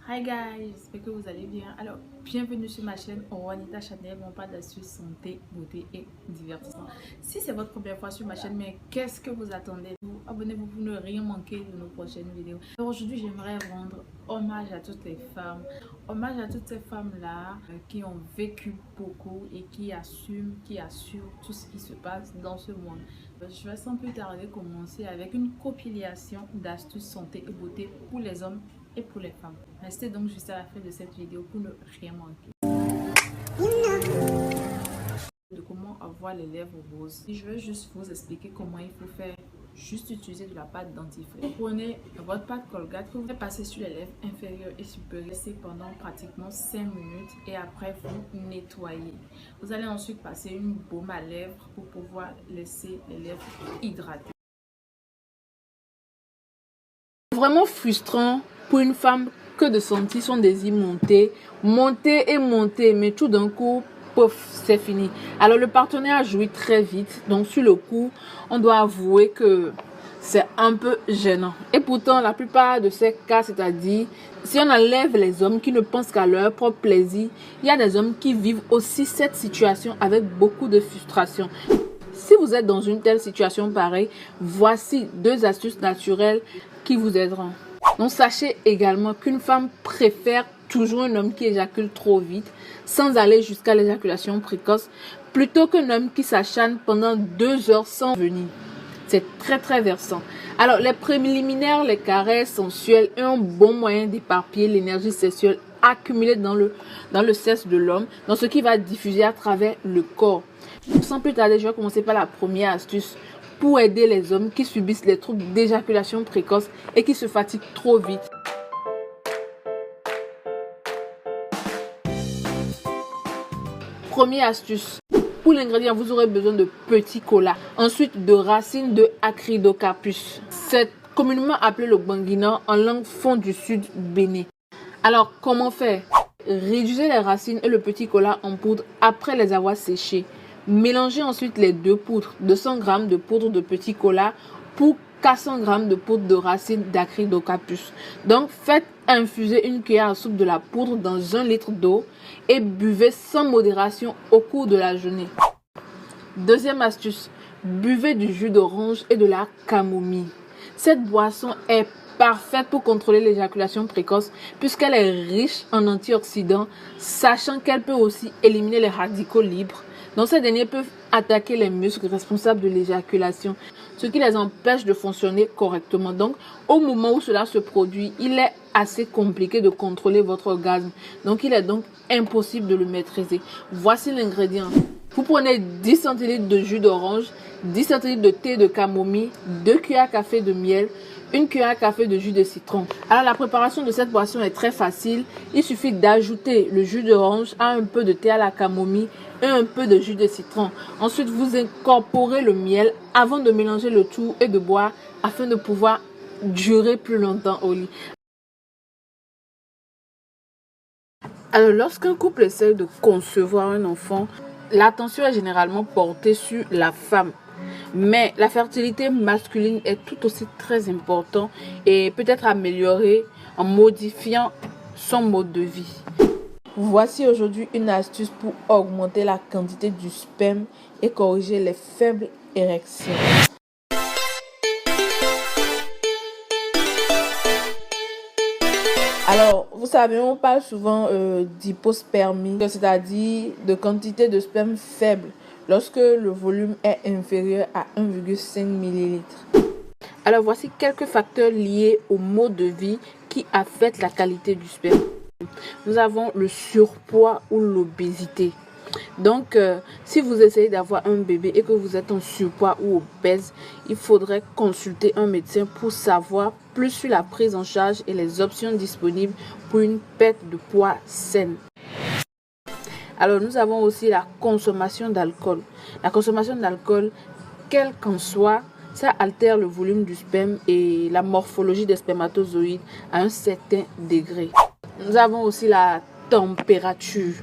Hi guys, j'espère que vous allez bien. Alors, bienvenue sur ma chaîne Juanita Chanel, on parle d'astuces santé, beauté et divertissement. Si c'est votre première fois sur ma chaîne, mais qu'est-ce que vous attendez? Abonnez-vous pour ne rien manquer de nos prochaines vidéos. Aujourd'hui, j'aimerais rendre hommage à toutes les femmes, hommage à toutes ces femmes-là qui ont vécu beaucoup et qui assurent tout ce qui se passe dans ce monde. Je vais sans plus tarder commencer avec une compilation d'astuces santé et beauté pour les hommes et pour les femmes. Restez donc juste à la fin de cette vidéo pour ne rien manquer. De comment avoir les lèvres roses. Je vais juste vous expliquer comment il faut faire. Juste utiliser de la pâte dentifrice. Vous prenez votre pâte Colgate que vous faites passer sur les lèvres inférieures et supérieures. Laissez pendant pratiquement 5 minutes et après vous nettoyez. Vous allez ensuite passer une baume à lèvres pour pouvoir laisser les lèvres hydratées. Vraiment frustrant pour une femme que de sentir son désir monter, mais tout d'un coup, pouf, c'est fini. Alors le partenaire a joui très vite, donc sur le coup, on doit avouer que c'est un peu gênant. Et pourtant, la plupart de ces cas, c'est-à-dire, si on enlève les hommes qui ne pensent qu'à leur propre plaisir, il y a des hommes qui vivent aussi cette situation avec beaucoup de frustration. Si vous êtes dans une telle situation pareille, voici 2 astuces naturelles qui vous aideront. Donc sachez également qu'une femme préfère toujours un homme qui éjacule trop vite, sans aller jusqu'à l'éjaculation précoce, plutôt qu'un homme qui s'acharne pendant 2 heures sans venir. C'est très versant. Alors les préliminaires, les caresses sensuelles, un bon moyen d'éparpiller l'énergie sexuelle accumulée dans le sexe de l'homme, dans ce qui va diffuser à travers le corps. Sans plus tarder, je vais commencer par la première astuce pour aider les hommes qui subissent les troubles d'éjaculation précoce et qui se fatiguent trop vite. Première astuce. Pour l'ingrédient, vous aurez besoin de petit cola. Ensuite, de racines de Acridocarpus. C'est communément appelé le banguina en langue fond du sud bénin. Alors, comment faire? Réduisez les racines et le petit cola en poudre après les avoir séchés. Mélangez ensuite les 2 poudres, 200 g de poudre de petit cola pour 400 g de poudre de racines d'Acridocarpus. Donc, faites infuser une cuillère à soupe de la poudre dans 1 litre d'eau et buvez sans modération au cours de la journée. Deuxième astuce, buvez du jus d'orange et de la camomille. Cette boisson est parfaite pour contrôler l'éjaculation précoce puisqu'elle est riche en antioxydants, sachant qu'elle peut aussi éliminer les radicaux libres. Donc ces derniers peuvent attaquer les muscles responsables de l'éjaculation, ce qui les empêche de fonctionner correctement. Donc au moment où cela se produit, il est assez compliqué de contrôler votre orgasme. Donc il est donc impossible de le maîtriser. Voici l'ingrédient. Vous prenez 10 centilitres de jus d'orange, 10 centilitres de thé de camomille, 2 cuillères à café de miel, 1 cuillère à café de jus de citron. Alors la préparation de cette boisson est très facile. Il suffit d'ajouter le jus d'orange à un peu de thé à la camomille et un peu de jus de citron. Ensuite, vous incorporez le miel avant de mélanger le tout et de boire afin de pouvoir durer plus longtemps au lit. Alors lorsqu'un couple essaie de concevoir un enfant, l'attention est généralement portée sur la femme. Mais la fertilité masculine est tout aussi très importante et peut être améliorée en modifiant son mode de vie. Voici aujourd'hui une astuce pour augmenter la quantité du sperme et corriger les faibles érections. Alors, vous savez, on parle souvent d'hypospermie, c'est-à-dire de quantité de sperme faible lorsque le volume est inférieur à 1,5 ml. Alors, voici quelques facteurs liés au mode de vie qui affectent la qualité du sperme. Nous avons le surpoids ou l'obésité. Donc, si vous essayez d'avoir un bébé et que vous êtes en surpoids ou obèse, il faudrait consulter un médecin pour savoir plus sur la prise en charge et les options disponibles pour une perte de poids saine. Alors, nous avons aussi la consommation d'alcool. La consommation d'alcool, quelle qu'en soit, ça altère le volume du sperme et la morphologie des spermatozoïdes à un certain degré. Nous avons aussi la température.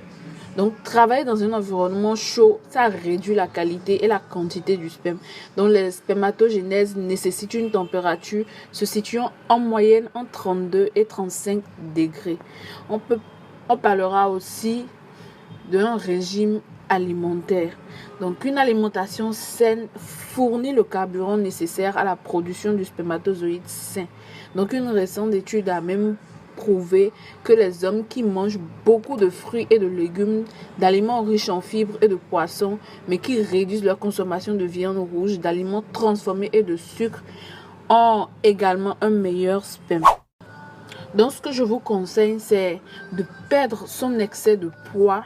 Donc, travailler dans un environnement chaud, ça réduit la qualité et la quantité du sperme. Donc, les spermatogénèses nécessitent une température se situant en moyenne entre 32 et 35 degrés. On parlera aussi d'un régime alimentaire. Donc, une alimentation saine fournit le carburant nécessaire à la production du spermatozoïde sain. Donc, une récente étude a même prouvé que les hommes qui mangent beaucoup de fruits et de légumes, d'aliments riches en fibres et de poissons, mais qui réduisent leur consommation de viande rouge, d'aliments transformés et de sucre, ont également un meilleur sperme. Donc, ce que je vous conseille, c'est de perdre son excès de poids,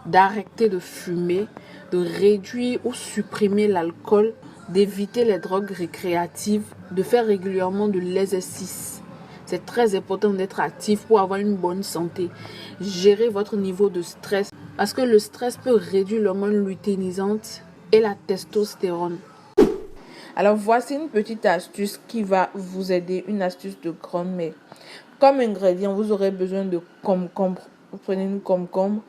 d'arrêter de fumer, de réduire ou supprimer l'alcool, d'éviter les drogues récréatives, de faire régulièrement de l'exercice. C'est très important d'être actif pour avoir une bonne santé. Gérez votre niveau de stress parce que le stress peut réduire l'hormone lutéinisante et la testostérone. Alors voici une petite astuce qui va vous aider, une astuce de grand-mère. Comme ingrédient, vous aurez besoin de concombre. Vous prenez une concombre,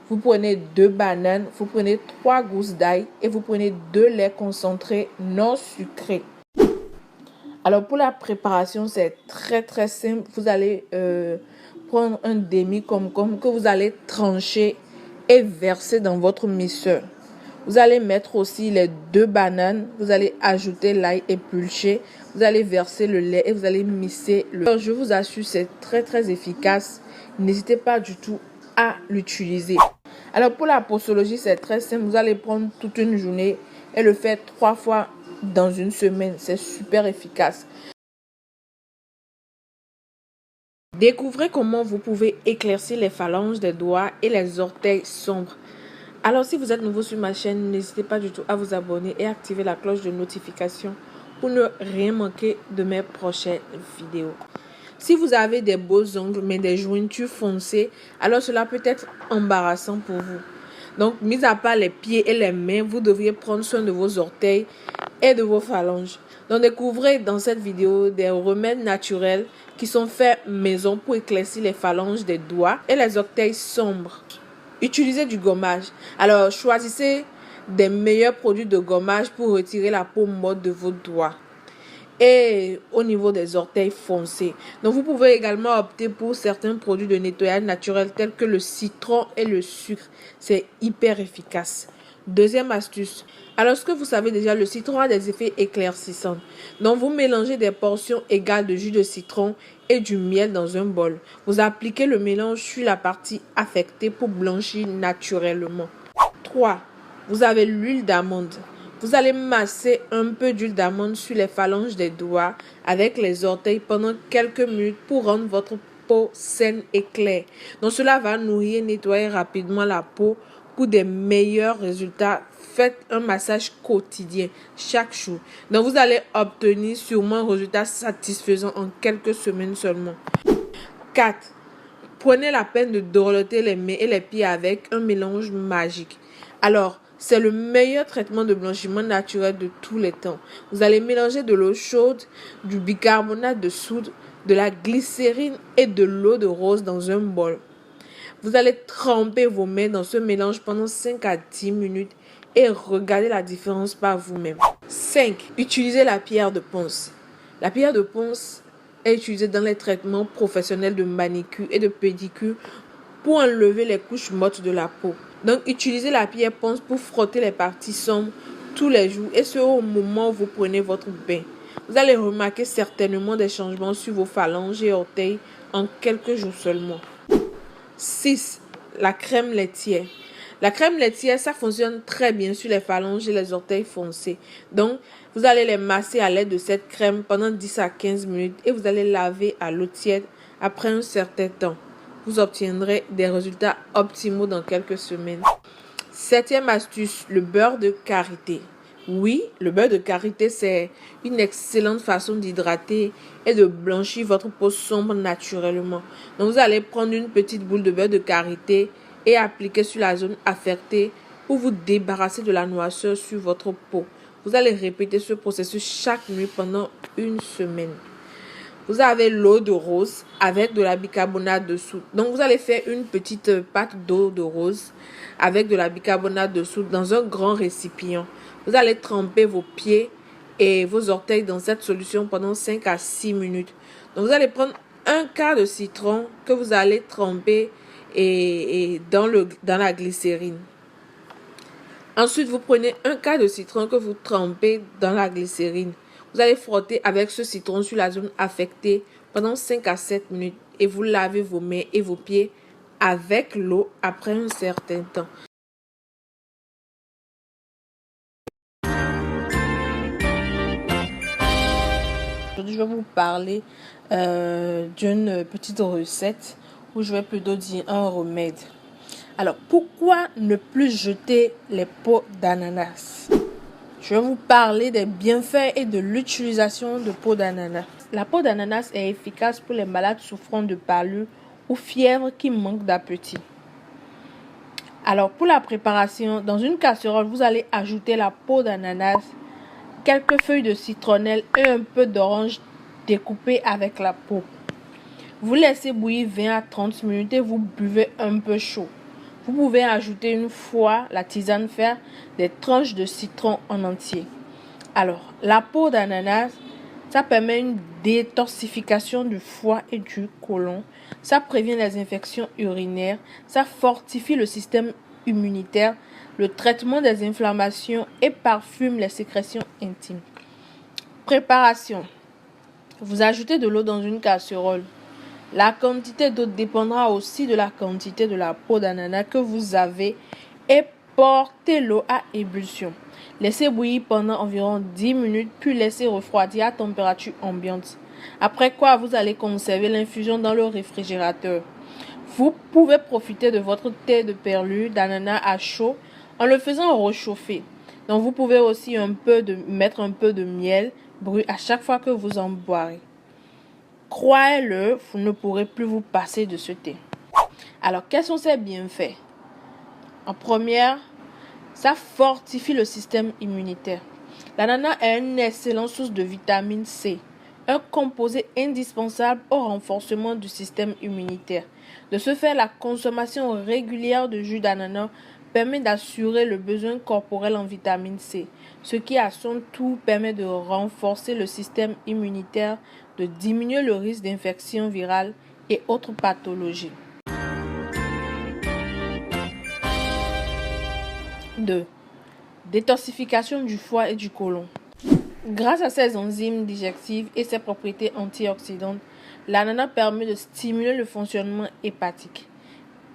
vous prenez 2 bananes, vous prenez 3 gousses d'ail et vous prenez 2 laits concentrés non sucrés. Alors pour la préparation, c'est très simple. Vous allez prendre un demi-concombre que vous allez trancher et verser dans votre mixeur. Vous allez mettre aussi les 2 bananes. Vous allez ajouter l'ail épluché. Vous allez verser le lait et vous allez mixer le. Alors, je vous assure, c'est très efficace. N'hésitez pas du tout à l'utiliser. Alors pour la posologie, c'est très simple. Vous allez prendre toute une journée et le faire 3 fois dans une semaine. C'est super efficace. Découvrez comment vous pouvez éclaircir les phalanges des doigts et les orteils sombres. Alors si vous êtes nouveau sur ma chaîne, n'hésitez pas du tout à vous abonner et activer la cloche de notification pour ne rien manquer de mes prochaines vidéos. Si vous avez des beaux ongles mais des jointures foncées, alors cela peut être embarrassant pour vous. Donc, mis à part les pieds et les mains, vous devriez prendre soin de vos orteils et de vos phalanges. Donc, découvrez dans cette vidéo des remèdes naturels qui sont faits maison pour éclaircir les phalanges des doigts et les orteils sombres. Utilisez du gommage. Alors, choisissez des meilleurs produits de gommage pour retirer la peau morte de vos doigts et au niveau des orteils foncés. Donc, vous pouvez également opter pour certains produits de nettoyage naturel tels que le citron et le sucre. C'est hyper efficace. Deuxième astuce. Alors, ce que vous savez déjà, le citron a des effets éclaircissants. Donc, vous mélangez des portions égales de jus de citron et du miel dans un bol. Vous appliquez le mélange sur la partie affectée pour blanchir naturellement. 3. Vous avez l'huile d'amande. Vous allez masser un peu d'huile d'amande sur les phalanges des doigts avec les orteils pendant quelques minutes pour rendre votre peau saine et claire. Donc cela va nourrir et nettoyer rapidement la peau pour des meilleurs résultats. Faites un massage quotidien chaque jour. Donc vous allez obtenir sûrement un résultat satisfaisant en quelques semaines seulement. 4. Prenez la peine de dorloter les mains et les pieds avec un mélange magique. Alors, c'est le meilleur traitement de blanchiment naturel de tous les temps. Vous allez mélanger de l'eau chaude, du bicarbonate de soude, de la glycérine et de l'eau de rose dans un bol. Vous allez tremper vos mains dans ce mélange pendant 5 à 10 minutes et regardez la différence par vous-même. 5. Utilisez la pierre de ponce. La pierre de ponce est utilisée dans les traitements professionnels de manicure et de pédicure pour enlever les couches mortes de la peau. Donc, utilisez la pierre ponce pour frotter les parties sombres tous les jours et ce au moment où vous prenez votre bain. Vous allez remarquer certainement des changements sur vos phalanges et orteils en quelques jours seulement. 6. La crème laitière. La crème laitière, ça fonctionne très bien sur les phalanges et les orteils foncés. Donc, vous allez les masser à l'aide de cette crème pendant 10 à 15 minutes et vous allez laver à l'eau tiède après un certain temps. Vous obtiendrez des résultats optimaux dans quelques semaines. 7e astuce, le beurre de karité. Oui, le beurre de karité, c'est une excellente façon d'hydrater et de blanchir votre peau sombre naturellement. Donc, vous allez prendre une petite boule de beurre de karité et appliquer sur la zone affectée pour vous débarrasser de la noirceur sur votre peau. Vous allez répéter ce processus chaque nuit pendant une semaine. vous avez l'eau de rose avec de la bicarbonate de soude. Donc, vous allez faire une petite pâte d'eau de rose avec de la bicarbonate de soude dans un grand récipient. Vous allez tremper vos pieds et vos orteils dans cette solution pendant 5 à 6 minutes. Donc, vous allez prendre un quart de citron que vous allez tremper dans la glycérine. Ensuite, vous prenez un quart de citron que vous trempez dans la glycérine. Vous allez frotter avec ce citron sur la zone affectée pendant 5 à 7 minutes et vous lavez vos mains et vos pieds avec l'eau après un certain temps. Aujourd'hui, je vais vous parler d'une petite recette où je vais plutôt dire un remède. Alors, pourquoi ne plus jeter les peaux d'ananas? Je vais vous parler des bienfaits et de l'utilisation de peau d'ananas. La peau d'ananas est efficace pour les malades souffrant de palud ou fièvre qui manquent d'appétit. Alors, pour la préparation, dans une casserole, vous allez ajouter la peau d'ananas, quelques feuilles de citronnelle et un peu d'orange découpé avec la peau. Vous laissez bouillir 20 à 30 minutes et vous buvez un peu chaud. Vous pouvez ajouter une fois la tisane, faire des tranches de citron en entier. Alors, la peau d'ananas, ça permet une détoxification du foie et du côlon. Ça prévient les infections urinaires. Ça fortifie le système immunitaire, le traitement des inflammations et parfume les sécrétions intimes. Préparation. Vous ajoutez de l'eau dans une casserole. La quantité d'eau dépendra aussi de la quantité de la peau d'ananas que vous avez et portez l'eau à ébullition. Laissez bouillir pendant environ 10 minutes puis laissez refroidir à température ambiante. Après quoi, vous allez conserver l'infusion dans le réfrigérateur. Vous pouvez profiter de votre thé de perlu d'ananas à chaud en le faisant réchauffer. Donc vous pouvez aussi mettre un peu de miel brut à chaque fois que vous en boirez. Croyez-le, vous ne pourrez plus vous passer de ce thé. Alors, quels sont ses bienfaits? En première, ça fortifie le système immunitaire. L'ananas est une excellente source de vitamine C, un composé indispensable au renforcement du système immunitaire. De ce fait, la consommation régulière de jus d'ananas permet d'assurer le besoin corporel en vitamine C, ce qui à son tour permet de renforcer le système immunitaire, de diminuer le risque d'infection virale et autres pathologies. 2. Détoxification du foie et du côlon. Grâce à ses enzymes digestives et ses propriétés antioxydantes, l'ananas permet de stimuler le fonctionnement hépatique.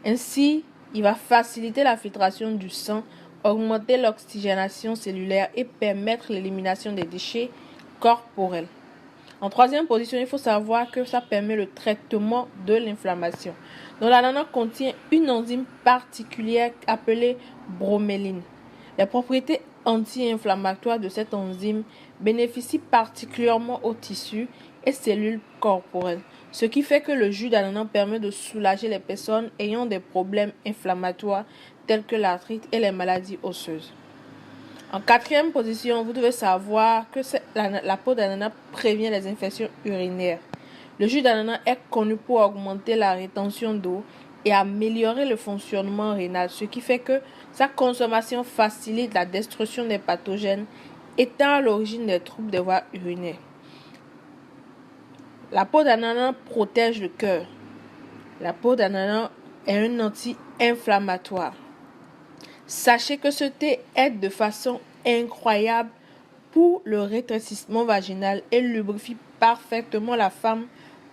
Ainsi, il va faciliter la filtration du sang, augmenter l'oxygénation cellulaire et permettre l'élimination des déchets corporels. En troisième position, il faut savoir que ça permet le traitement de l'inflammation. Donc, l'ananas contient une enzyme particulière appelée broméline. Les propriétés anti-inflammatoires de cette enzyme bénéficient particulièrement aux tissus et cellules corporelles, ce qui fait que le jus d'ananas permet de soulager les personnes ayant des problèmes inflammatoires tels que l'arthrite et les maladies osseuses. En quatrième position, vous devez savoir que la peau d'ananas prévient les infections urinaires. Le jus d'ananas est connu pour augmenter la rétention d'eau et améliorer le fonctionnement rénal, ce qui fait que sa consommation facilite la destruction des pathogènes étant à l'origine des troubles des voies urinaires. La peau d'ananas protège le cœur. La peau d'ananas est un anti-inflammatoire. Sachez que ce thé aide de façon incroyable pour le rétrécissement vaginal et lubrifie parfaitement la femme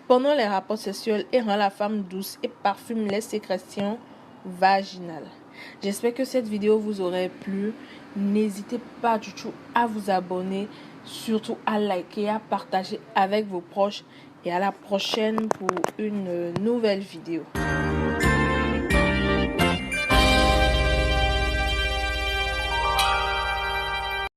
pendant les rapports sexuels et rend la femme douce et parfume les sécrétions vaginales. J'espère que cette vidéo vous aurait plu. N'hésitez pas du tout à vous abonner, surtout à liker, à partager avec vos proches et à la prochaine pour une nouvelle vidéo.